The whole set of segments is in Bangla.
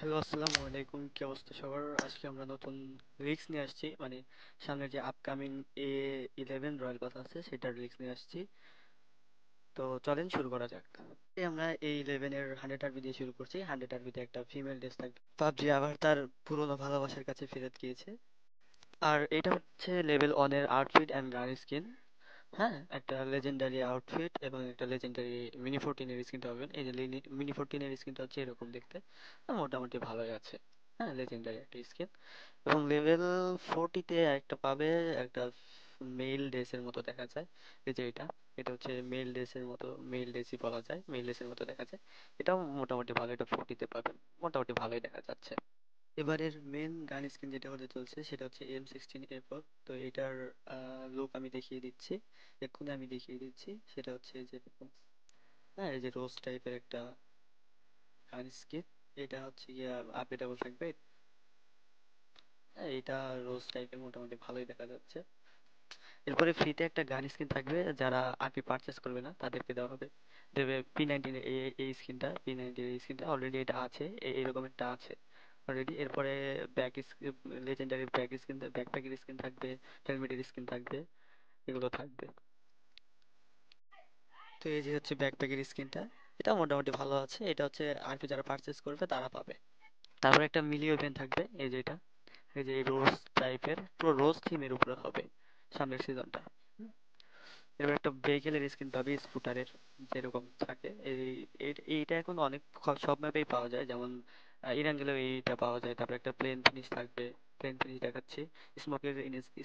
হ্যালো, আসসালামু আলাইকুম। কি অবস্থা সবার? আজকে আমরা নতুন রিক্স নিয়ে আসছি, মানে সামনে যে আপকামিং A11 রয়্যাল পাস আছে সেটার রিক্স নিয়ে আসছি। তো চলেন শুরু করা যাক। আমরা A11 এর 100 আরবি দিয়ে শুরু করছি। 100 আরবিতে একটা ফিমেল ড্রেস থাকবে। পাবজি আবার তার পুরোনো ভালোবাসার কাছে ফেরত গিয়েছে। আর এটা হচ্ছে লেভেল 1 এর আউটফিট অ্যান্ড গান স্কিন। হ্যাঁ, একটা লেজেন্ডারি আউটফিট এবং একটা লেজেন্ডারি মিনি 14 এর স্কিনটা পাবেন। এই যে মিনি 14 এর স্কিনটা হচ্ছে এরকম দেখতে। মোটামুটি ভালোই আছে। হ্যাঁ, লেজেন্ডারি একটা স্কিন। এবং লেভেল 40 তে একটা পাবে, একটা মেল ড্রেসের মতো দেখা যায়। এই যে এটা হচ্ছে মেল ড্রেসের মতো, মেল ড্রেসই বলা যায়, মেল ড্রেসের মতো দেখা যায়। এটাও মোটামুটি ভালো, এটা 40 তে পাবেন। মোটামুটি ভালোই দেখা যাচ্ছে। এবারের মেন গান স্কিন যেটা হতে চলছে সেটা হচ্ছে M16A4। তো এটার লুক আমি দেখিয়ে দিচ্ছি, এক্ষুনি আমি দেখিয়ে দিচ্ছি। সেটা হচ্ছে যে হ্যাঁ, এই যে রোজ টাইপের একটা গান স্কিন। এটা হচ্ছে গিয়ে আপডেটেবল থাকবে। হ্যাঁ, এটা রোজ টাইপের মোটামুটি ভালোই দেখা যাচ্ছে। এরপরে ফ্রিতে একটা গান স্কিন থাকবে, যারা আরপি পারচেস করবে না তাদেরকে দেওয়া হবে। দেবে P90 এই স্কিনটা, P90 এই স্কিনটা অলরেডি এটা আছে, এরকম একটা আছে অলরেডি। এরপরে ব্যাক লেজেন্ডারি ব্যাক স্কিন, ব্যাকপ্যাকের স্কিন থাকবে, হেলমেটের স্কিন থাকবে, এগুলো থাকবে। তো এই যে হচ্ছে ব্যাকপ্যাকের স্কিনটা, এটা মোটামুটি ভালো আছে। এটা হচ্ছে আরপি যারা পারচেস করবে তারা পাবে। তারপর একটা মিলি ইভেন্ট থাকবে, এই যে এটা, এই যে রোজ টাইপের, পুরো রোজ থিমের উপরে হবে সামনের সিজনটা। এবার একটা ভেহিকেলের স্কিন পাবি স্কুটারের, যেরকম থাকে। এইটা এখন অনেক সব ম্যাপেই পাওয়া যায়, যেমন ইরাঙ্গেলেও এইটা পাওয়া যায়। তারপর একটা প্লেন ফিনিশ থাকবে, প্লেন ফিনিশ দেখাচ্ছি। স্মোকের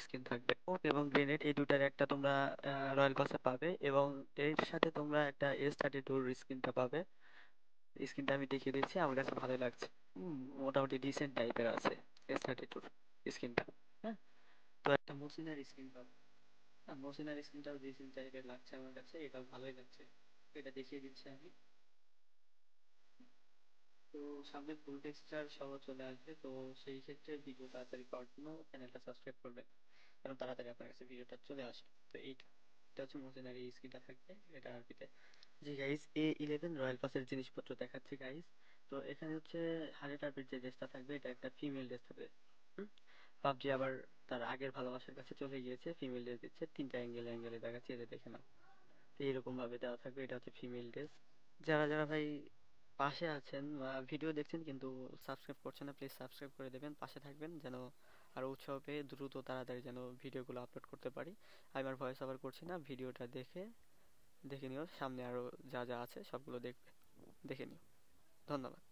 স্কিন থাকবে। স্মোক এবং গ্রেনেড এই দুটার একটা তোমরা রয়্যাল পাসে পাবে, এবং এর সাথে তোমরা একটা S32 স্কিনটা পাবে। স্কিনটা আমি দেখিয়ে দিচ্ছি, আমার কাছে ভালোই লাগছে। মোটামুটি ডিসেন্ট টাইপের আছে S32 স্কিনটা। হ্যাঁ, তো একটা মুসিনার স্কিন পাবে। মসিনার স্কিনটাও ডিসেন্ট টাইপের লাগছে আমার কাছে, এটাও ভালোই লাগছে। এটা দেখিয়ে দিচ্ছি আমি। তো সামনে ফুল টেক্সচার সহ চলে আসবে, তো সেই ক্ষেত্রে ভিডিও তাড়াতাড়ি পাওয়ার জন্য চ্যানেলটা সাবস্ক্রাইব করবেন, কারণ তাড়াতাড়ি আপনার কাছে ভিডিওটা চলে আসে। তো এটা হচ্ছে মসিনার এই স্কিনটা থাকবে এটা আরবিতে। জি গাইস, A11 রয়্যাল পাসের জিনিসপত্র দেখাচ্ছি গাইস। তো এখানে হচ্ছে 100 আরবির যে ড্রেসটা থাকবে, এটা একটা ফিমেল ড্রেস থাকবে। পাবজি আবার তার আগের ভালোবাসার কাছে চলে গিয়েছে, ফিমেল ড্রেস দিচ্ছে। তিনটা অ্যাঙ্গেলে দেখাচ্ছে, এটা দেখে নাও। তো এরকম ভাবে দেওয়া থাকবে, এটা হচ্ছে ফিমেল ড্রেস। যারা যারা ভাই পাশে আছেন বা ভিডিও দেখছেন কিন্তু সাবস্ক্রাইব করছেন না, প্লিজ সাবস্ক্রাইব করে দেবেন, পাশে থাকবেন, যেন আরো উৎসাহ পেয়ে দ্রুত তাড়াতাড়ি যেন ভিডিওগুলো আপলোড করতে পারি। আমি আর ভয়েস ওভার করছি না, ভিডিওটা দেখে নিও। সামনে আরো যা যা আছে সবগুলো দেখবে, দেখে নিও। ধন্যবাদ।